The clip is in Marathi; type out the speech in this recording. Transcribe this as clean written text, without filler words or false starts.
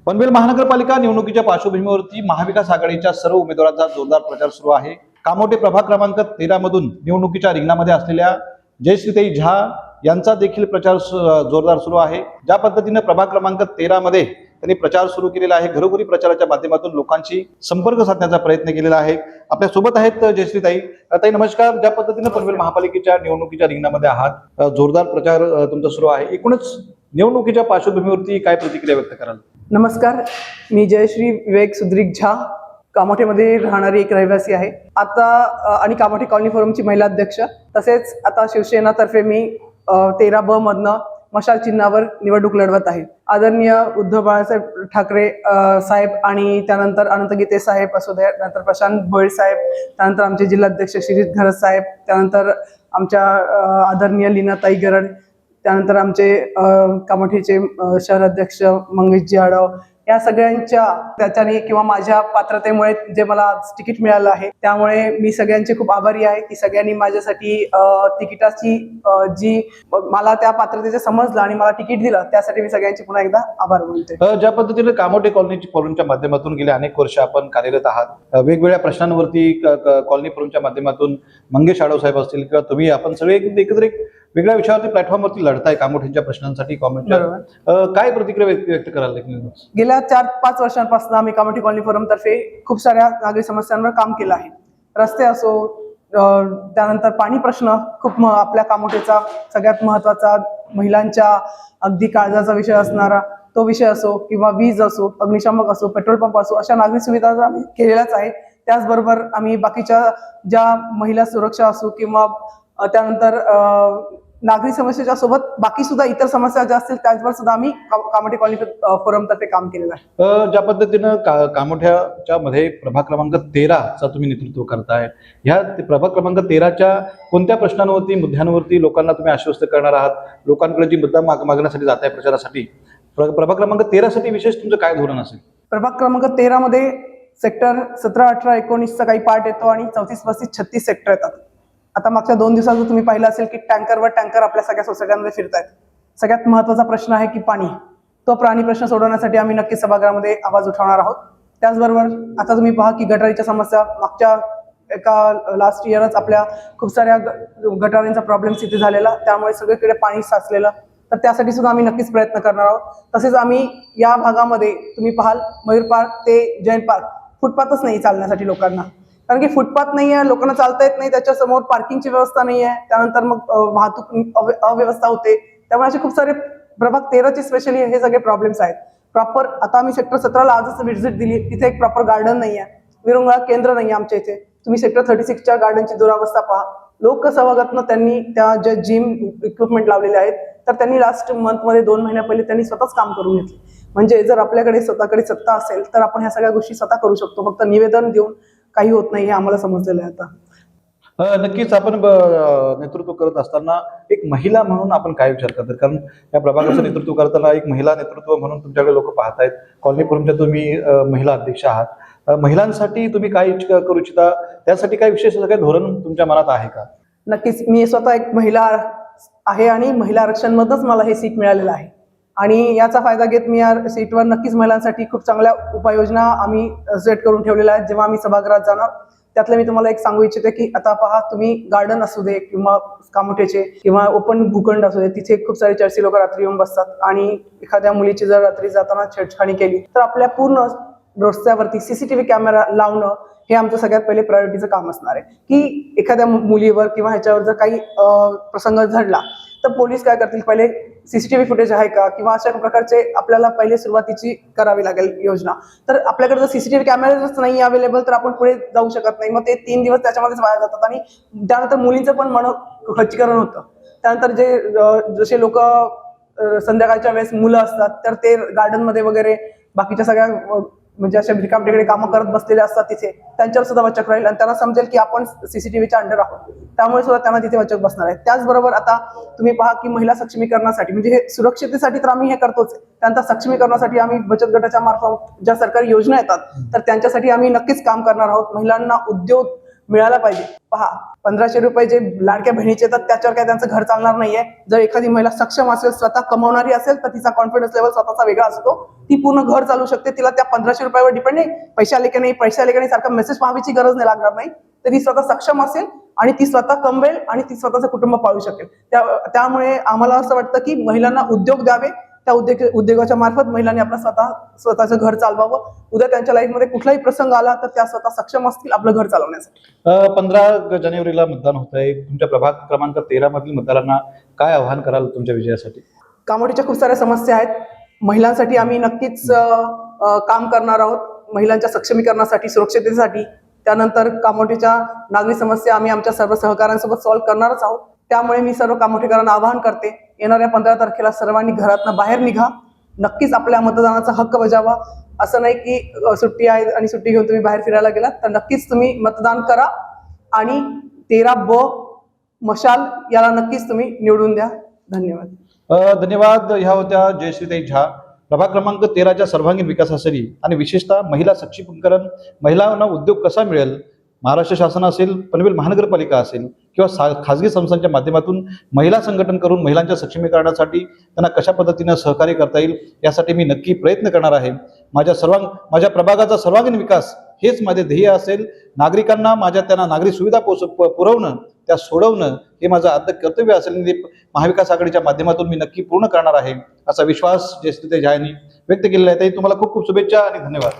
पनवेल महानगरपालिका निवडणुकीच्या पार्श्वभूमीवरती महाविकास आघाडीच्या सर्व उमेदवारांचा जोरदार प्रचार सुरू आहे। कामोठे प्रभाग क्रमांक 13 मधून निवडणुकीच्या रिंगणामध्ये असलेल्या जयश्रीताई झा यांचा देखील प्रचार जोरदार सुरू आहे। ज्या पद्धतीने प्रभाग क्रमांक 13 मध्ये त्यांनी प्रचार सुरू केलेला आहे, घरोघरी प्रचाराच्या माध्यमातून लोकांशी संपर्क साधण्याचा प्रयत्न केलेला आहे। आपल्या सोबत आहेत जयश्रीताई। ताई नमस्कार। ज्या पद्धतीने पनवेल महापालिकेच्या निवडणुकीच्या रिंगणामध्ये आहात, जोरदार प्रचार तुमचा सुरू आहे, एकूणच निवडणुकीच्या पार्श्वभूमीवरती काय प्रतिक्रिया व्यक्त कराल? नमस्कार, मी जयश्री विवेक सुद्रिक झा, कामोठेमध्ये राहणारी एक रहिवासी आहे आता आणि कामोठे कॉलनी फोरमची महिला अध्यक्ष। तसेच आता शिवसेनातर्फे मी 13 ब मधनं मशाल चिन्हावर निवडणूक लढवत आहे। आदरणीय उद्धव बाळासाहेब ठाकरे साहेब आणि त्यानंतर अनंत गीते साहेब असू द्या, नंतर प्रशांत भोईर साहेब, त्यानंतर आमचे जिल्हाध्यक्ष शिरीष घरत साहेब, त्यानंतर आमच्या आदरणीय लीनाताई गरड, त्यानंतर आमचे कामोठीचे शहर अध्यक्ष मंगेशजी आढाव, या सगळ्यांच्या त्याच्याने किंवा माझ्या पात्रतेमुळे जे मला तिकीट मिळालं आहे त्यामुळे मी सगळ्यांचे खूप आभारी आहे की सगळ्यांनी माझ्यासाठी तिकिटाची जी मला त्या पात्रतेचं समजलं आणि मला तिकीट दिलं त्यासाठी मी सगळ्यांचे पुन्हा एकदा आभार मानते। ज्या पद्धतीने कामोठे कॉलनीची फोरमच्या माध्यमातून गेले अनेक वर्ष आपण कार्यरत आहात, वेगवेगळ्या प्रश्नांवरती कॉलनी फोरमच्या माध्यमातून मंगेश आढाव साहेब असतील किंवा तुम्ही आपण सगळे एकत्र एक वेगळ्या विषयावरती प्लॅटफॉर्मवरती लढताय कामोठींच्या प्रश्नांसाठी कॉमेंटच्या, काय प्रतिक्रिया व्यक्त कराल? गेल्या 4-5 वर्षांपासून आम्ही कामोठी कॉलनी फोरम तर्फे खूप साऱ्या नागरिक समस्यांवर काम केलं आहे। रस्ते असो, त्यानंतर पाणी प्रश्न खूप आपल्या कामोठीचा सगळ्यात महत्वाचा, महिलांच्या अगदी काळजाचा विषय असणारा तो विषय असो, किंवा वीज असो, अग्निशामक असो, पेट्रोल पंप असो, अशा नागरिक सुविधा आम्ही केलेल्याच आहे। त्याचबरोबर आम्ही बाकीच्या ज्या महिला सुरक्षा असो किंवा त्यानंतर नागरी समस्याच्या सोबत बाकी सुद्धा इतर समस्या ज्या असतील त्याच्यावर सुद्धा आम्ही कामोठे कॉलनी फोरम तर्फे काम केलेलं आहे। ज्या पद्धतीनं कामोठ्याच्या मध्ये प्रभाग क्रमांक 13 चा तुम्ही नेतृत्व करताय, ह्या प्रभाग क्रमांक 13च्या कोणत्या प्रश्नांवरती, मुद्द्यांवरती लोकांना तुम्ही आश्वस्त करणार आहात? लोकांकडे जी मुद्दा मागण्यासाठी जात आहे प्रचारासाठी, प्रभाग क्रमांक 13 साठी विशेष तुमचं काय धोरण असेल? प्रभाग क्रमांक 13 मध्ये सेक्टर 17, 18, 19चा काही पार्ट येतो आणि 34, 35, 36 सेक्टर येतात। आता मागच्या 2 दिवसात तुम्ही पाहिलं असेल की टँकरवर टँकर आपल्या सगळ्या सोसायट्यांमध्ये फिरत आहेत। सगळ्यात महत्त्वाचा प्रश्न आहे की पाणी, तो पाणी प्रश्न सोडवण्यासाठी आम्ही नक्कीच सभागृहामध्ये आवाज उठवणार आहोत। त्याचबरोबर आता तुम्ही पहा की गटारीच्या समस्या मागच्या एका लास्ट इयरच आपल्या खूप साऱ्या गटारींचा प्रॉब्लेम तिथे झालेला, त्यामुळे सगळीकडे पाणी साचलेलं, तर त्यासाठी सुद्धा आम्ही नक्कीच प्रयत्न करणार आहोत। तसेच आम्ही या भागामध्ये तुम्ही पाहाल मयूर पार्क ते जैन पार्क फुटपाथच नाही चालण्यासाठी लोकांना, कारण की फुटपाथ नाही आहे, लोकांना चालता येत नाही, त्याच्या समोर पार्किंगची व्यवस्था नाही आहे, त्यानंतर मग वाहतूक अव्यवस्था होते, त्यामुळे असे खूप सारे प्रभाग 13चे स्पेशली हे सगळे प्रॉब्लेम्स आहेत। प्रॉपर आता आम्ही सेक्टर 17ला आजच व्हिजिट दिली, तिथे एक प्रॉपर गार्डन नाही आहे, विरंगुळा केंद्र नाही आहे आमच्या इथे। तुम्ही सेक्टर 36च्या गार्डनची दुरावस्था पहा, लोकसहभागातनं त्यांनी त्या ज्या जिम इक्विपमेंट लावलेले आहेत तर त्यांनी लास्ट मंथमध्ये 2 महिन्या पहिले त्यांनी स्वतःच काम करून घेतले। म्हणजे जर आपल्याकडे स्वतःकडे सत्ता असेल तर आपण ह्या सगळ्या गोष्टी स्वतः करू शकतो, फक्त निवेदन देऊन काही होत नाही हे आम्हाला समजलेलं आहे आता। नक्कीच आपण नेतृत्व करत असताना एक महिला म्हणून आपण काय विचार करतात? कारण या प्रभागाचं नेतृत्व करताना एक महिला नेतृत्व म्हणून तुमच्याकडे लोक पाहतायत, कॉलनी फोरमच्या तुम्ही महिला अध्यक्ष आहात, महिलांसाठी तुम्ही काय करू इच्छिता, त्यासाठी काही विशेष काही धोरण तुमच्या मनात आहे का? नक्कीच, मी स्वतः एक महिला आहे आणि महिला आरक्षण मधूनच मला हे सीट मिळालेलं आहे आणि याचा फायदा घेत मी या सीटवर नक्कीच महिलांसाठी खूप चांगल्या उपाययोजना आम्ही सेट करून ठेवलेल्या आहेत। जेव्हा आम्ही सभागृहात जाणार त्यातलं मी तुम्हाला एक सांगू इच्छिते की आता पहा, तुम्ही गार्डन असू दे किंवा कामोठ्याचे किंवा ओपन भूखंड असू दे, तिथे खूप सारे चर्ची लोक रात्री येऊन बसतात आणि एखाद्या मुलीची जर रात्री जाताना छेडछाणी केली तर आपल्या पूर्ण रस्त्यावरती सीसीटीव्ही कॅमेरा लावणं हे आमचं सगळ्यात पहिले प्रायोरिटीचं काम असणार आहे। की एखाद्या मुलीवर किंवा ह्याच्यावर जर काही प्रसंग घडला तर पोलीस काय करतील, पहिले सीसीटीव्ही फुटेज आहे का किंवा अशा प्रकारचे आपल्याला पहिले सुरुवातीची करावी लागेल योजना। तर आपल्याकडे जर सीसीटीव्ही कॅमेराच नाही अवेलेबल तर आपण पुढे जाऊ शकत नाही, मग ते 3 दिवस त्याच्यामध्येच वाया जातात आणि त्यानंतर मुलींचं पण मन खच्चीकरण होतं। त्यानंतर जसे लोक संध्याकाळच्या वेळेस मुलं असतात तर ते गार्डनमध्ये वगैरे बाकीच्या सगळ्या म्हणजे अशा रिकामटेकडे कामं करत बसलेले असतात, तिथे त्यांच्यावर सुद्धा वचक राहील आणि त्यांना समजेल की आपण सीसीटीव्हीच्या अंडर आहोत, त्यामुळे सुद्धा त्यांना तिथे वचक बसणार आहे। त्याचबरोबर आता तुम्ही पहा की महिला सक्षमीकरणासाठी म्हणजे हे सुरक्षितेसाठी तर आम्ही हे करतोच, त्यानंतर सक्षमीकरणासाठी आम्ही बचत गटाच्या मार्फत ज्या सरकारी योजना येतात तर त्यांच्यासाठी आम्ही नक्कीच काम करणार आहोत। महिलांना उद्योग मिळाला पाहिजे. पहा, 1500 रुपये जे लाडक्या बहिणीचे येतात त्याच्यावर काय त्यांचं घर चालणार नाहीये. जर एखादी महिला सक्षम असेल, स्वतः कमावणारी असेल, तर तिचा कॉन्फिडन्स लेवल स्वतःचा वेगळा असतो. ती पूर्ण घर चालू शकते. तिला त्या 1500 रुपयावर डिपेंड नाही, पैसे आले की नाही सारखा मेसेज पाहावीची गरज नाही लागणार नाही. तर ती स्वतः सक्षम असेल आणि ती स्वतः कमवेल आणि ती स्वतःचं कुटुंब पाळू शकेल. त्यामुळे आम्हाला असं वाटतं की महिलांना उद्योग द्यावे. त्या उद्योगाच्या मार्फत महिलांनी आपलं स्वतःचं घर चालवावं. उद्या त्यांच्या लाईफमध्ये कुठलाही प्रसंग आला तर त्या स्वतः सक्षम असतील आपलं घर चालवण्यासाठी. 15 जानेवारीला मतदान होत आहे. तुमच्या प्रभाग क्रमांक 13 मधील मतदारांना काय आव्हान कराल तुमच्या विजयासाठी? कामोठीच्या खूप साऱ्या समस्या आहेत. महिलांसाठी आम्ही नक्कीच काम करणार आहोत. महिलांच्या सक्षमीकरणासाठी, सुरक्षिततेसाठी. त्यानंतर कामोठीच्या नागरी समस्या आम्ही आमच्या सर्व सहकाऱ्यांसोबत सॉल्व्ह करणारच आहोत. त्यामुळे मी सर्व कामोठीकरांना आवाहन करते, येणाऱ्या 15 तारखेला सर्वांनी घरातनं बाहेर निघा. नक्कीच आपल्या मतदानाचा हक्क बजावा. असं नाही की सुट्टी आहे आणि सुट्टी घेऊन तुम्ही बाहेर फिरायला गेलात, तर नक्कीच तुम्ही मतदान करा आणि 13 मशाल याला नक्कीच तुम्ही निवडून द्या. धन्यवाद. धन्यवाद. ह्या होत्या जयश्रीताई झा. प्रभाग क्रमांक 13च्या सर्वांगीण विकासासाठी आणि विशेषतः महिला सक्षमीकरण, महिलांना उद्योग कसा मिळेल, महाराष्ट्र शासन असेल, पनवेल महानगरपालिका असेल किंवा खाजगी संस्थांच्या माध्यमातून महिला संघटन करून महिलांच्या सक्षमीकरणासाठी त्यांना कशा पद्धतीनं सहकार्य करता येईल यासाठी मी नक्की प्रयत्न करणार आहे. माझ्या प्रभागाचा सर्वांगीण विकास हेच माझे ध्येय असेल. नागरिकांना त्यांना नागरी सुविधा पुरवणं, त्या सोडवणं हे माझं आद्य कर्तव्य असेल. महाविकास आघाडीच्या माध्यमातून मी नक्की पूर्ण करणार आहे असा विश्वास जयश्रीताई झा यांनी व्यक्त केलेला आहे. ताई, तुम्हाला खूप खूप शुभेच्छा आणि धन्यवाद.